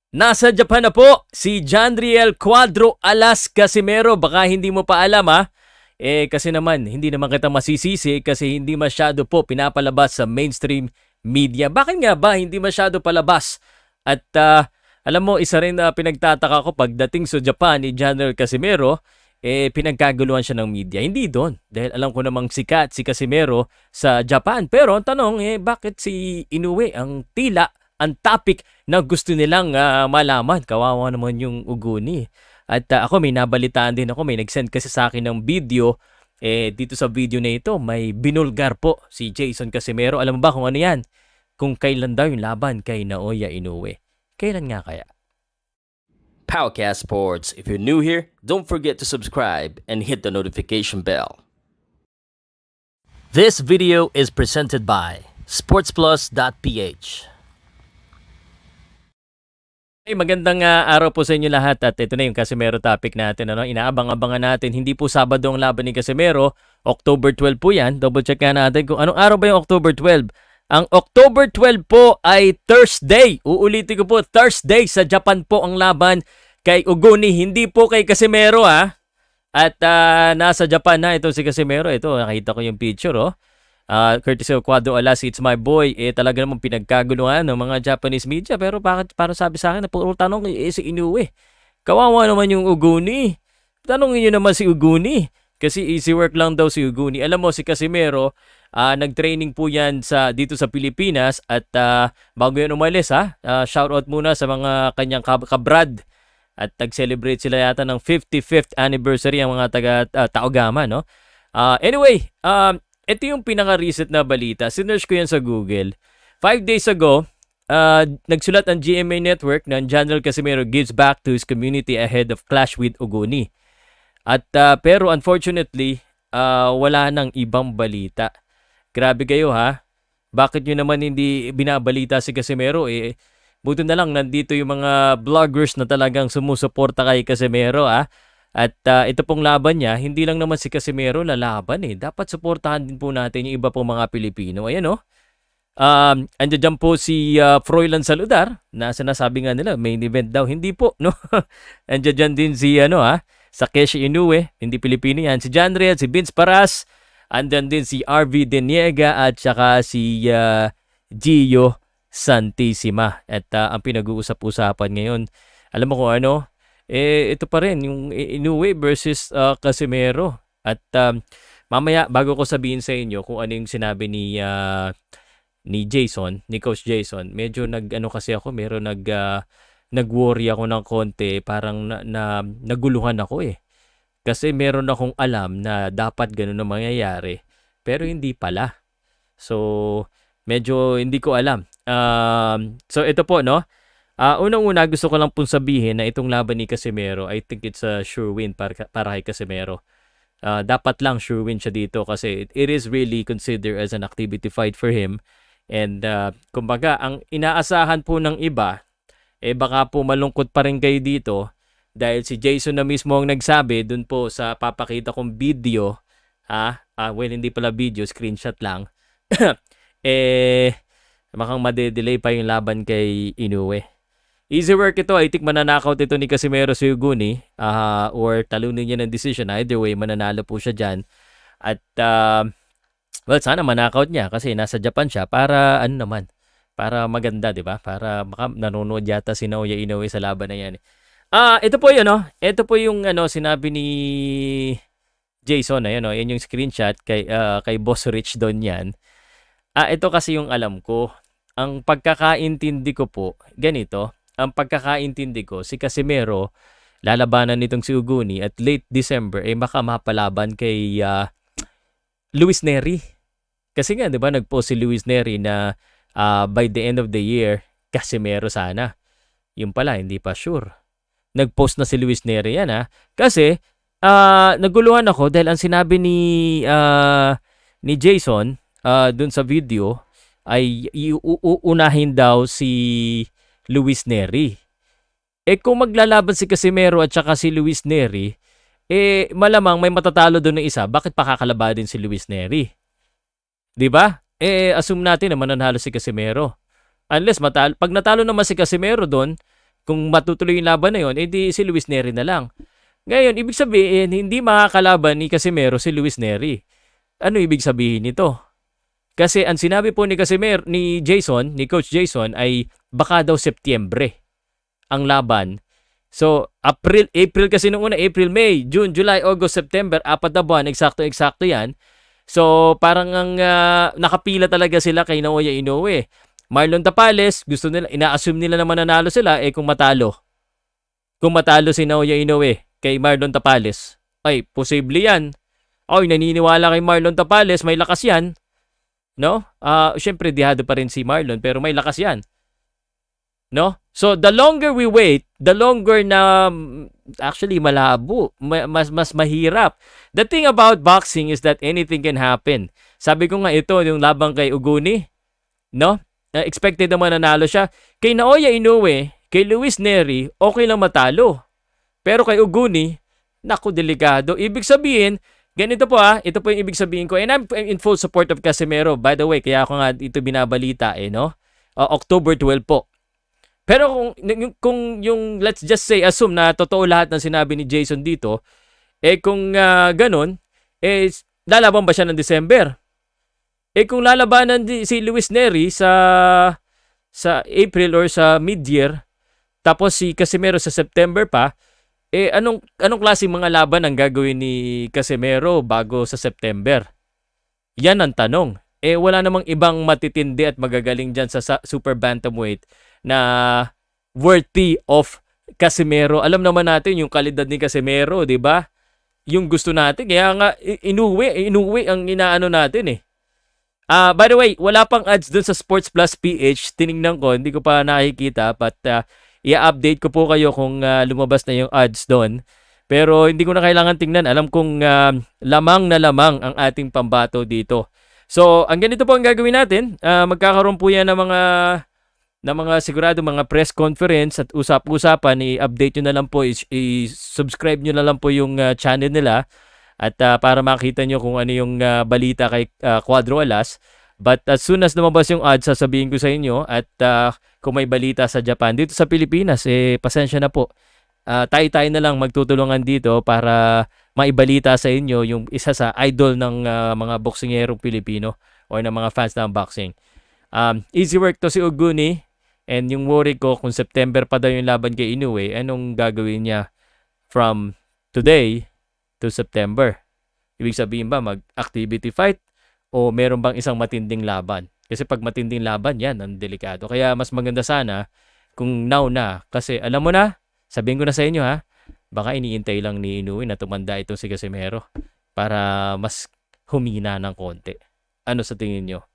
Nasa Japan na po si Jandriel Cuadro Alas Casimero. Baka hindi mo pa alam ha. Kasi naman, hindi naman kita masisisi kasi hindi masyado po pinapalabas sa mainstream media. Bakit nga ba hindi masyado palabas? At alam mo, isa rin na pinagtataka ko pagdating sa Japan ni Jandriel Casimero, pinagkaguluhan siya ng media. Hindi doon. Dahil alam ko namang sikat si Casimero sa Japan. Pero ang tanong, bakit si Inoue ang tila ang topic na gusto nilang malaman? Kawawa naman yung uguni. At ako may nabalitaan din ako. May nag-send kasi sa akin ng video. Dito sa video na ito, may binulgar po si Jason Casimero. Alam mo ba kung ano yan? Kung kailan daw yung laban kay Naoya Inoue. Kailan nga kaya? Powercast Sports. If you're new here, don't forget to subscribe and hit the notification bell. This video is presented by sportsplus.ph. Magandang araw po sa inyo lahat at ito na yung Casimero topic natin. Inaabang-abangan natin. Hindi po Sabado ang laban ni Casimero. October 12 po yan. Double check nga natin kung anong araw ba yung October 12. Ang October 12 po ay Thursday. Uulitin ko po, Thursday sa Japan po ang laban kay Uguni. Hindi po kay Casimero ha. At nasa Japan na itong si Casimero. Ito, nakita ko yung picture courtesy of Cuadro Alas, it's my boy. Talaga namang pinagkaguluhan ng mga Japanese media. Pero bakit para sabi sa akin na puro tanong si Inoue? Kawawa naman yung Uguni. Tanongin nyo naman si Uguni. Kasi easy work lang daw si Uguni. Alam mo si Casimero, nag-training po yan dito sa Pilipinas. At bago yan umalis shoutout muna sa mga kanyang kabrad. At nag-celebrate sila yata ng 55th anniversary ang mga taga-Taogama. Anyway, ito yung pinaka-recent na balita. Sinearch ko yan sa Google. 5 days ago, nagsulat ang GMA Network na Jandriel Casimero gives back to his community ahead of clash with Uguni. At pero unfortunately, wala nang ibang balita. Grabe kayo ha. Bakit nyo naman hindi binabalita si Casimero? Buti na lang nandito yung mga vloggers na talagang sumusuporta kay Casimero ha. At ito pong laban niya, hindi lang naman si Casimero lalaban Dapat suportahan din po natin yung iba pong mga Pilipino. Ayan andyan po si Froilan Saludar na sinasabi nga nila main event daw. Hindi po, no? Andyan din si Takeshi Inoue, hindi Pilipino yan. Si Jandriel, si Vince Paras, andyan din si RV Deniega at saka si Gio Santissima. At ang pinag-uusap-usapan ngayon, alam mo kung ano? Ito pa rin yung Inoue versus Casimero. At mamaya bago ko sabihin sa inyo kung ano yung sinabi ni Jason, ni Coach Jason, medyo kasi ako, meron nag-worry ako ng konti, parang naguluhan ako Kasi meron akong alam na dapat ganun na mangyayari, pero hindi pala. So medyo hindi ko alam. So ito po unang-una gusto ko lang pong sabihin na itong laban ni Casimero, I think it's a sure win para kay Casimero. Dapat lang sure win siya dito kasi it is really considered as an activity fight for him. And kumbaga, ang inaasahan po ng iba, baka po malungkot pa rin kayo dito dahil si Jason na mismo ang nagsabi dun po sa papakita kong video, well hindi pala video, screenshot lang, makang madedelay pa yung laban kay Inoue. Easy work ito. I think mananakaut ito ni Casimero sa Uguni or talunin niya ng decision. Either way, mananalo po siya dyan. At well, sana manakaut niya kasi nasa Japan siya para para maganda, di ba? Para nanonood yata si Naoya Inoue sa laban na yan. Ito po yun, Ito po yung sinabi ni Jason. Yan yung screenshot kay Boss Rich doon yan. Ito kasi yung alam ko. Ang pagkakaintindi ko po, ganito. Ang pagkakaintindi ko, si Casimero, lalabanan nitong si Uguni at late December, baka mapalaban kay Luis Neri. Kasi nga, di ba, nag-post si Luis Neri na by the end of the year, Casimero sana. Yung pala, hindi pa sure. Nag-post na si Luis Neri yan, Kasi, naguluhan ako dahil ang sinabi ni Jason dun sa video ay uunahin daw si Luis Neri. Kung maglalaban si Casimero at saka si Luis Neri, malamang may matatalo doon na isa. Bakit pa kakalabanin si Luis Neri? 'Di ba? Assume natin na mananalo si Casimero. Unless pag natalo naman si Casimero doon, Kung matutuloy yung laban na yun, edi si Luis Neri na lang. Ngayon, ibig sabihin, hindi makakalaban ni Casimero si Luis Neri. Ano ibig sabihin nito? Kasi ang sinabi po ni Casimero, ni Coach Jason, ay baka daw Setyembre ang laban. So, April kasi nung una, April, May, June, July, August, September, 4 na buwan, eksakto yan. So, parang nakapila talaga sila kay Naoya Inoue. Marlon Tapales, gusto nila, ina-assume nila na mananalo sila, kung matalo. Kung matalo si Naoya Inoue kay Marlon Tapales, ay, posible yan. Ay, naniniwala kay Marlon Tapales, may lakas yan. No? Siyempre, dihado pa rin si Marlon, pero may lakas yan. No? So, the longer we wait, the longer na actually malabo, mas mahirap. The thing about boxing is that anything can happen. Sabi ko nga ito, yung labang kay Uguni, no? Expected naman nanalo siya. Kay Naoya Inoue, kay Luis Neri, okay lang matalo. Pero kay Uguni, naku, delikado. Ibig sabihin, ganito po ito po yung ibig sabihin ko. And I'm in full support of Casimero. By the way, kaya ako nga ito binabalita no? October 12 po. Pero kung yung, let's just say, assume na totoo lahat ng sinabi ni Jason dito, kung ganun, lalaban ba siya ng December? Kung lalabanan si Luis Neri sa April or sa mid-year, tapos si Casimero sa September pa, anong klaseng mga laban ang gagawin ni Casimero bago sa September? Yan ang tanong. Wala namang ibang matitindi at magagaling dyan sa super bantamweight na worthy of Casimero. Alam naman natin yung kalidad ni Casimero, di ba? Yung gusto natin. Kaya nga, inuwi ang inaano natin by the way, wala pang ads dun sa Sports Plus PH. Tinignan ko, hindi ko pa nakikita. But i-update ko po kayo kung lumabas na yung ads doon. Pero hindi ko na kailangan tingnan. Alam kong lamang na lamang ang ating pambato dito. So, ang ganito po ang gagawin natin. Magkakaroon po yan ng mga sigurado mga press conference at usap-usapan. I-update nyo na lang po. I-subscribe nyo na lang po yung channel nila. At para makita nyo kung ano yung balita kay Cuadro Alas. But as soon as lumabas yung ads, sasabihin ko sa inyo. At kung may balita sa Japan, dito sa Pilipinas, pasensya na po. Tayo-tayo na lang magtutulungan dito para maibalita sa inyo yung isa sa idol ng mga boksingero Pilipino o ng mga fans ng boxing. Easy work to si Uguni. And yung worry ko kung September pa daw yung laban kay Inoue, anong gagawin niya from today to September? Ibig sabihin ba mag-activity fight o meron bang isang matinding laban? Kasi pag matinding laban, yan ang delikado. Kaya mas maganda sana kung now na. Kasi alam mo na, sabihin ko na sa inyo baka iniintay lang ni Inoue na tumanda itong si Casimero para mas humina ng konti. Ano sa tingin nyo?